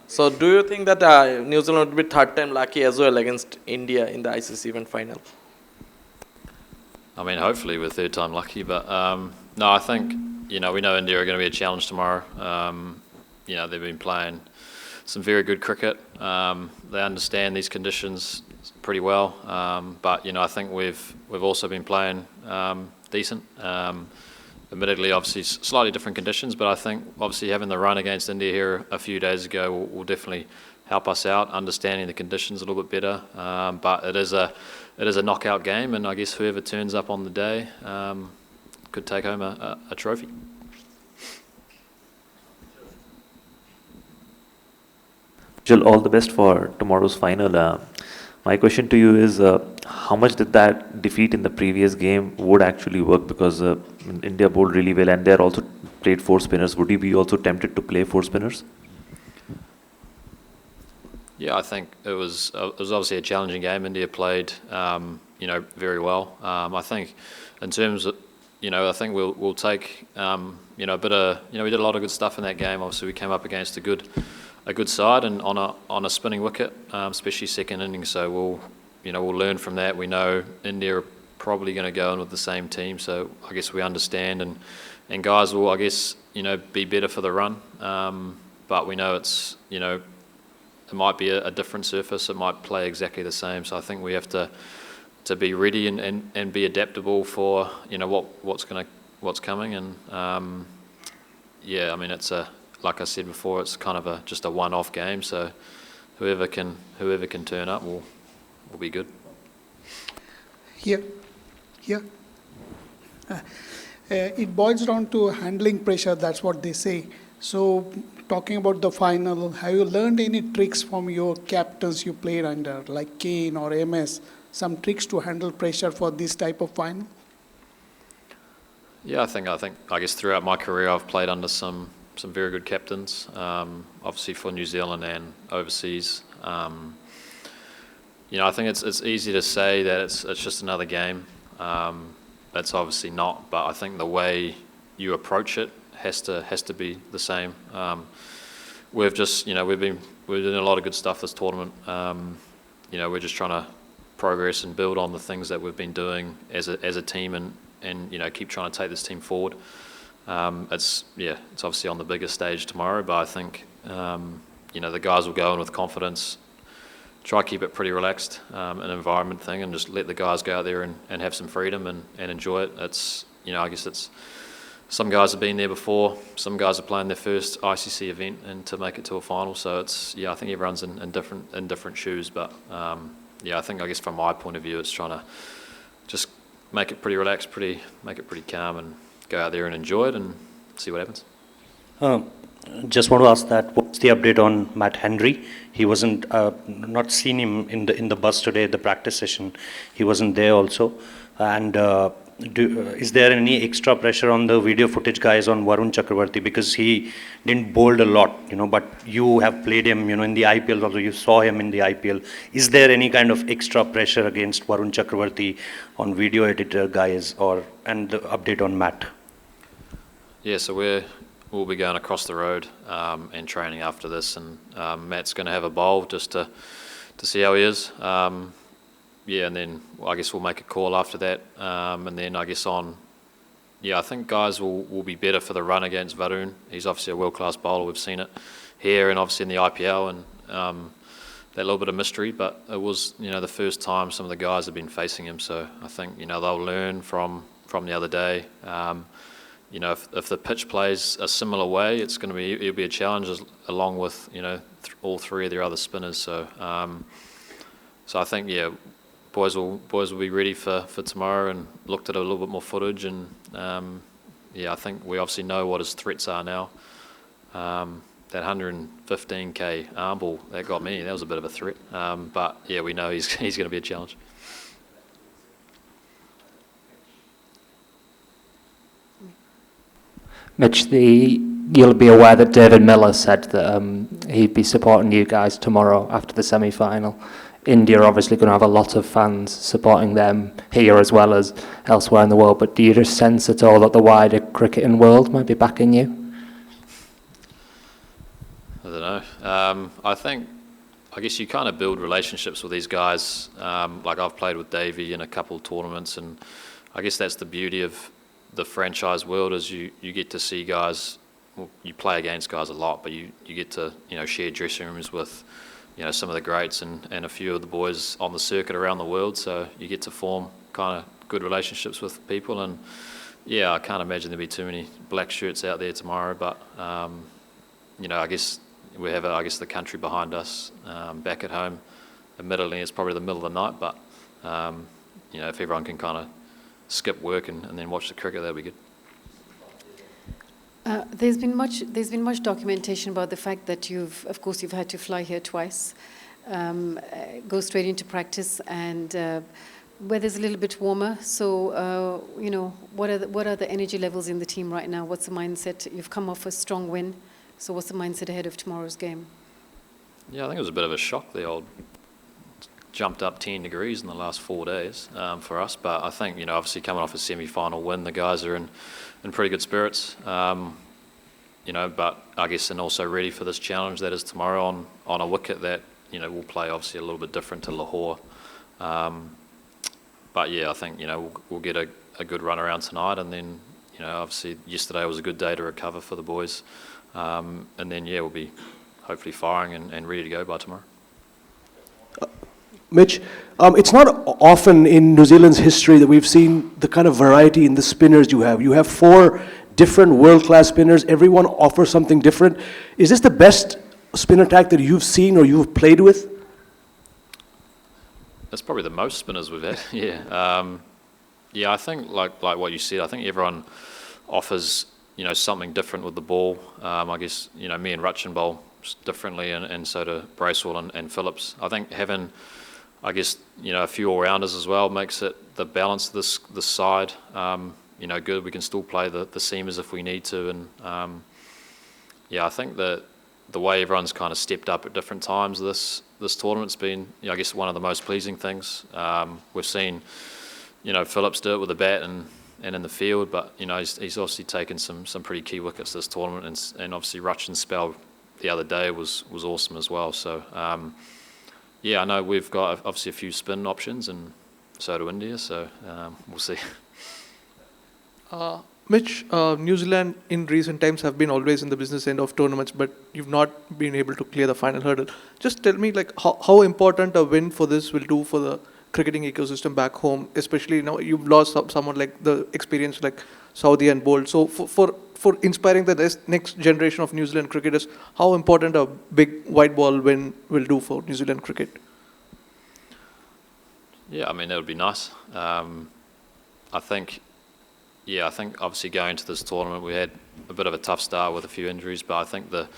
So do you think that New Zealand would be third time lucky as well against India in the ICC event final? I mean, hopefully we're third time lucky, but no, I think, we know India are going to be a challenge tomorrow. They've been playing some very good cricket. They understand these conditions pretty well, but I think we've also been playing decent. Admittedly, obviously, slightly different conditions, but I think obviously having the run against India here a few days ago will definitely help us out, understanding the conditions a little bit better. But it is a knockout game, and I guess whoever turns up on the day could take home a trophy. Jill, all the best for tomorrow's final. My question to you is, how much did that defeat in the previous game would actually work? Because India bowled really well, and they also played four spinners. Would you be also tempted to play four spinners? Yeah, I think it was obviously a challenging game. India played, very well. I think in terms of, I think we'll take, a bit of, we did a lot of good stuff in that game. Obviously, we came up against a good side and on a spinning wicket, especially second innings. So we'll learn from that. We know India are probably going to go in with the same team, so I guess we understand, and guys will, I guess, be better for the run. But we know it's, it might be a different surface. It might play exactly the same. So I think we have to be ready and be adaptable for what's coming. And I mean, it's like I said before, it's kind of just a one-off game. So whoever can turn up will be good. Here. It boils down to handling pressure. That's what they say. So, talking about the final, have you learned any tricks from your captains you played under, like Kane or MS? Some tricks to handle pressure for this type of final? Yeah, I guess throughout my career I've played under some very good captains. Obviously for New Zealand and overseas. I think it's easy to say that it's just another game. That's obviously not, but I think the way you approach it has to be the same. We've just, we're doing a lot of good stuff this tournament. We're just trying to progress and build on the things that we've been doing as a team, and keep trying to take this team forward. It's obviously on the bigger stage tomorrow, but I think the guys will go in with confidence. Try to keep it pretty relaxed, an environment thing, and just let the guys go out there and have some freedom and enjoy it. It's, I guess it's, some guys have been there before, some guys are playing their first ICC event and to make it to a final. So it's, I think everyone's in different shoes, but I think, I guess from my point of view, it's trying to just make it pretty relaxed, make it pretty calm, and go out there and enjoy it and see what happens. Just want to ask that, what's the update on Matt Henry? He wasn't, not seen him in the bus today at the practice session. He wasn't there also. And is there any extra pressure on the video footage guys on Varun Chakravarti, because he didn't bowl a lot, but you have played him, in the IPL, although you saw him in the IPL. Is there any kind of extra pressure against Varun Chakravarti on video editor guys, and the update on Matt? Yeah, so we'll be going across the road and training after this, and Matt's going to have a bowl just to see how he is. And then I guess we'll make a call after that, and then I guess I think guys will be better for the run against Varun. He's obviously a world-class bowler. We've seen it here and obviously in the IPL, and that little bit of mystery, but it was the first time some of the guys have been facing him. So I think they'll learn from the other day. If the pitch plays a similar way, it'll be a challenge along with all three of their other spinners. So I think boys will be ready for tomorrow, and looked at a little bit more footage, and I think we obviously know what his threats are now. That 115k arm ball, that got me. That was a bit of a threat. But we know he's going to be a challenge. Mitch, you'll be aware that David Miller said that he'd be supporting you guys tomorrow after the semi-final. India are obviously going to have a lot of fans supporting them here as well as elsewhere in the world, but do you just sense at all that the wider cricketing world might be backing you? don't know. I guess you kind of build relationships with these guys. Like I've played with Davey in a couple of tournaments, and I guess that's the beauty of the franchise world is you get to see guys. Well, you play against guys a lot, but you get to share dressing rooms with some of the greats and a few of the boys on the circuit around the world. So you get to form kind of good relationships with people, and yeah, I can't imagine there'll be too many black shirts out there tomorrow. But I guess we have the country behind us back at home. Admittedly, it's probably the middle of the night, but if everyone can kind of skip work and then watch the cricket, that'd be good. There's been much documentation about the fact that you've had to fly here twice, go straight into practice, and weather's a little bit warmer. So what are the energy levels in the team right now? What's the mindset? You've come off a strong win, so what's the mindset ahead of tomorrow's game? Yeah, I think it was a bit of a shock. The old jumped up 10 degrees in the last 4 days for us, but I think obviously coming off a semi-final win, the guys are in pretty good spirits, but I guess and also ready for this challenge that is tomorrow on a wicket that will play obviously a little bit different to Lahore. But yeah, I think we'll get a good run around tonight, and then obviously yesterday was a good day to recover for the boys, and then we'll be hopefully firing and ready to go by tomorrow. Mitch, it's not often in New Zealand's history that we've seen the kind of variety in the spinners you have. You have 4 different world-class spinners. Everyone offers something different. Is this the best spin attack that you've seen or you've played with? That's probably the most spinners we've had. Yeah, I think like what you said. I think everyone offers something different with the ball. I guess me and Rutchin bowl differently, and so do Bracewell and Phillips. I think having a few all-rounders as well makes it the balance of this side good. We can still play the seamers if we need to, and I think that the way everyone's kind of stepped up at different times this tournament's been one of the most pleasing things. We've seen Phillips do it with a bat and in the field, but he's obviously taken some pretty key wickets this tournament, and obviously Rutchin's spell the other day was awesome as well. So I know we've got obviously a few spin options, and so do India, so we'll see. Mitch, New Zealand in recent times have been always in the business end of tournaments, but you've not been able to clear the final hurdle. Just tell me, how important a win for this will do for the cricketing ecosystem back home, especially you've lost someone like the experience like Saudi and Bolt. So for inspiring the next generation of New Zealand cricketers, how important a big white ball win will do for New Zealand cricket? Yeah, I mean, that would be nice. I think obviously going to this tournament, we had a bit of a tough start with a few injuries, but I think the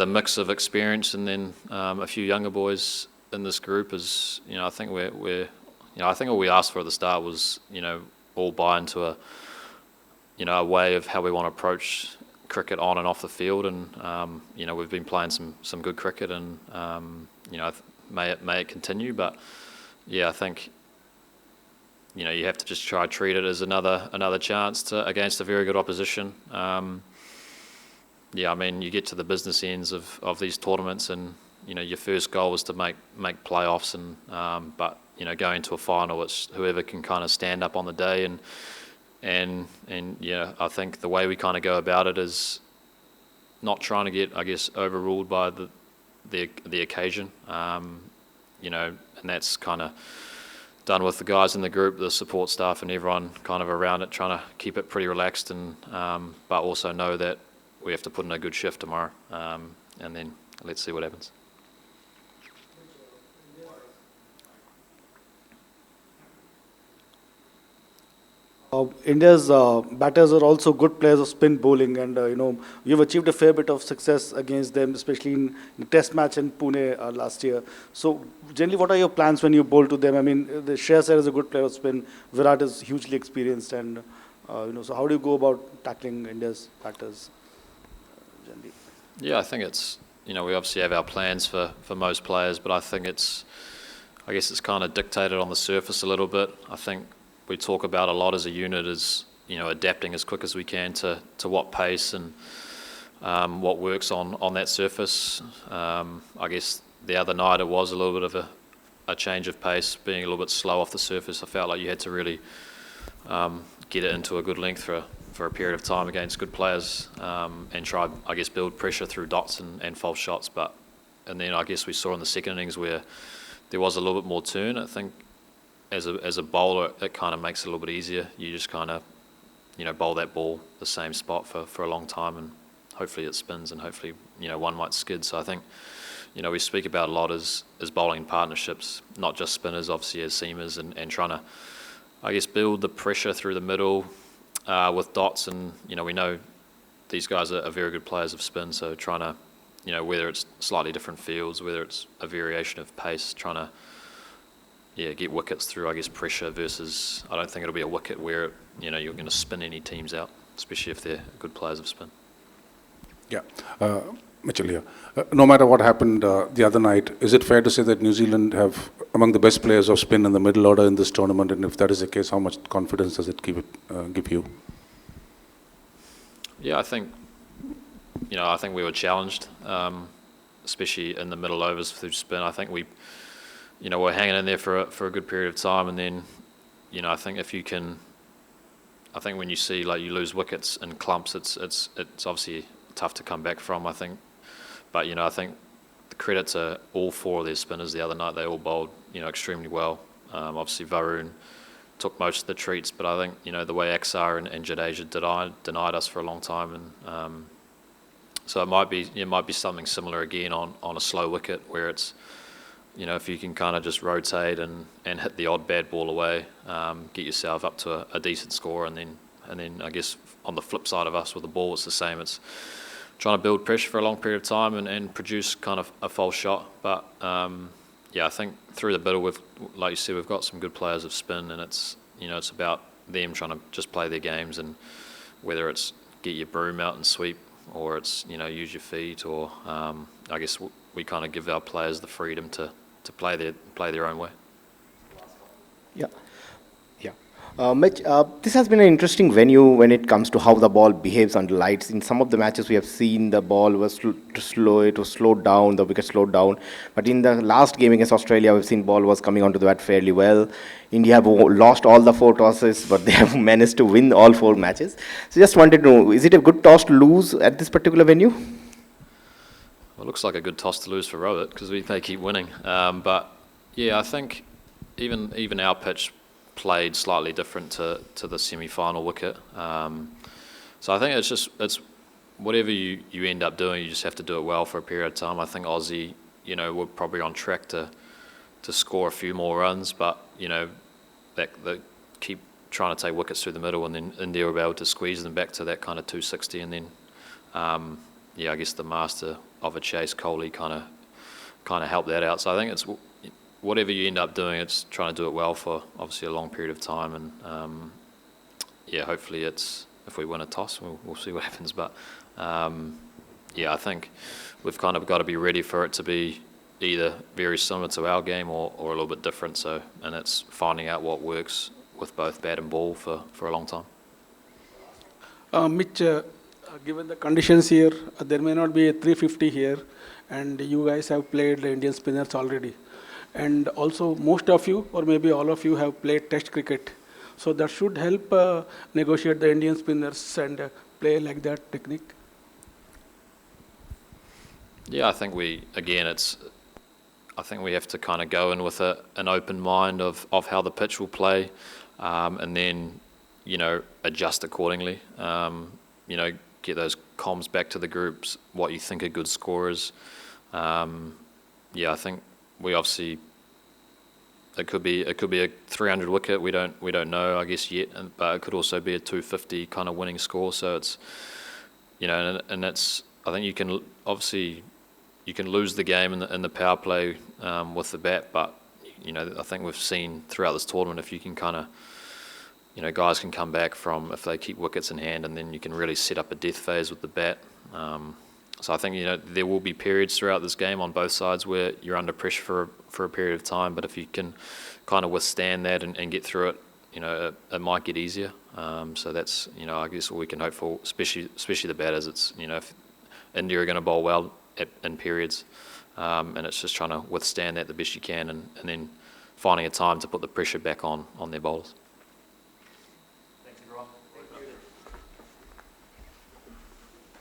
mix of experience and then a few younger boys in this group is, I think I think all we asked for at the start was, all buy into a way of how we want to approach cricket on and off the field, and we've been playing some good cricket, and may it continue, but I think you have to just try to treat it as another chance against a very good opposition. I mean, you get to the business ends of these tournaments, and your first goal is to make playoffs, and but going to a final, it's whoever can kind of stand up on the day, and I think the way we kind of go about it is not trying to get, I guess, overruled by the occasion, and that's kind of done with the guys in the group, the support staff, and everyone kind of around it, trying to keep it pretty relaxed, and but also know that we have to put in a good shift tomorrow, and then let's see what happens. India's batters are also good players of spin bowling, and you've achieved a fair bit of success against them, especially in the Test match in Pune last year. So, generally, what are your plans when you bowl to them? I mean, the Shreyas Iyer is a good player of spin. Virat is hugely experienced, and so how do you go about tackling India's batters generally? Yeah, I think it's we obviously have our plans for most players, but I think it's kind of dictated on the surface a little bit. I think we talk about a lot as a unit as adapting as quick as we can to what pace, and what works on that surface. I guess the other night it was a little bit of a change of pace, being a little bit slow off the surface. I felt like you had to really get it into a good length for a period of time against good players, and try, I guess, build pressure through dots and false shots. And then I guess we saw in the second innings where there was a little bit more turn. I think as a bowler, it kind of makes it a little bit easier. You just kind of, bowl that ball the same spot for a long time, and hopefully it spins, and hopefully, one might skid. So I think, we speak about a lot as bowling partnerships, not just spinners, obviously, as seamers, and trying to, I guess, build the pressure through the middle with dots. And, we know these guys are very good players of spin, so trying to, whether it's slightly different fields, whether it's a variation of pace, trying to, get wickets through, I guess, pressure versus, I don't think it'll be a wicket where, you're going to spin any teams out, especially if they're good players of spin. Yeah. Mitchell here. No matter what happened the other night, is it fair to say that New Zealand have among the best players of spin in the middle order in this tournament? And if that is the case, how much confidence does it give you? Yeah, I think we were challenged, especially in the middle overs through spin. I think we, we're hanging in there for a good period of time, and then, I think when you see you lose wickets in clumps, it's obviously tough to come back from, I think. But, I think the credit to all four of their spinners the other night. They all bowled, extremely well. Obviously, Varun took most of the treats, but I think, the way Axar and Jadeja denied us for a long time. And so it might be something similar again on a slow wicket where it's, if you can kind of just rotate and hit the odd bad ball away, get yourself up to a decent score, and then I guess on the flip side of us with the ball, it's the same. It's trying to build pressure for a long period of time and produce kind of a false shot. But I think through the middle, like you said, we've got some good players of spin, and it's it's about them trying to just play their games, and whether it's get your broom out and sweep, or it's use your feet, or I guess we kind of give our players the freedom to play their own way. Yeah. Mitch, this has been an interesting venue when it comes to how the ball behaves under lights. In some of the matches we have seen, the ball was slow, it was slowed down, the wicket slowed down. But in the last game against Australia, we've seen ball was coming onto the bat fairly well. India have lost all the 4 tosses, but they have managed to win all 4 matches. So just wanted to know, is it a good toss to lose at this particular venue? Well, it looks like a good toss to lose for Rohit because they keep winning. But yeah, I think even our pitch played slightly different to the semi-final wicket. So I think it's whatever you end up doing, you just have to do it well for a period of time. I think Aussie, we're probably on track to score a few more runs, but they keep trying to take wickets through the middle, and then India will be able to squeeze them back to that kind of 260, and then I guess the master of a chase, Kohli, kind of helped that out. So I think it's whatever you end up doing, it's trying to do it well for obviously a long period of time, and hopefully if we win a toss, we'll see what happens. But I think we've kind of got to be ready for it to be either very similar to our game or a little bit different. And it's finding out what works with both bat and ball for a long time. Mitch, given the conditions here, there may not be a 350 here, and you guys have played the Indian spinners already. And also most of you, or maybe all of you, have played test cricket. So that should help negotiate the Indian spinners and play like that technique. Yeah, I think we have to kind of go in with an open mind of how the pitch will play, and then, adjust accordingly. Get those comms back to the groups, what you think a good score is. I think we obviously, it could be a 300 wicket. We don't know, I guess, yet, but it could also be a 250 kind of winning score. So it's, and that's, I think you can lose the game in the power play with the bat, but I think we've seen throughout this tournament, if you can kind of, guys can come back from, if they keep wickets in hand, and then you can really set up a death phase with the bat. So I think there will be periods throughout this game on both sides where you're under pressure for a period of time, but if you can kind of withstand that and get through it, it might get easier. So that's I guess what we can hope for, especially the batters. It's India are going to bowl well in periods, and it's just trying to withstand that the best you can, and then finding a time to put the pressure back on their bowlers. Thanks, everyone.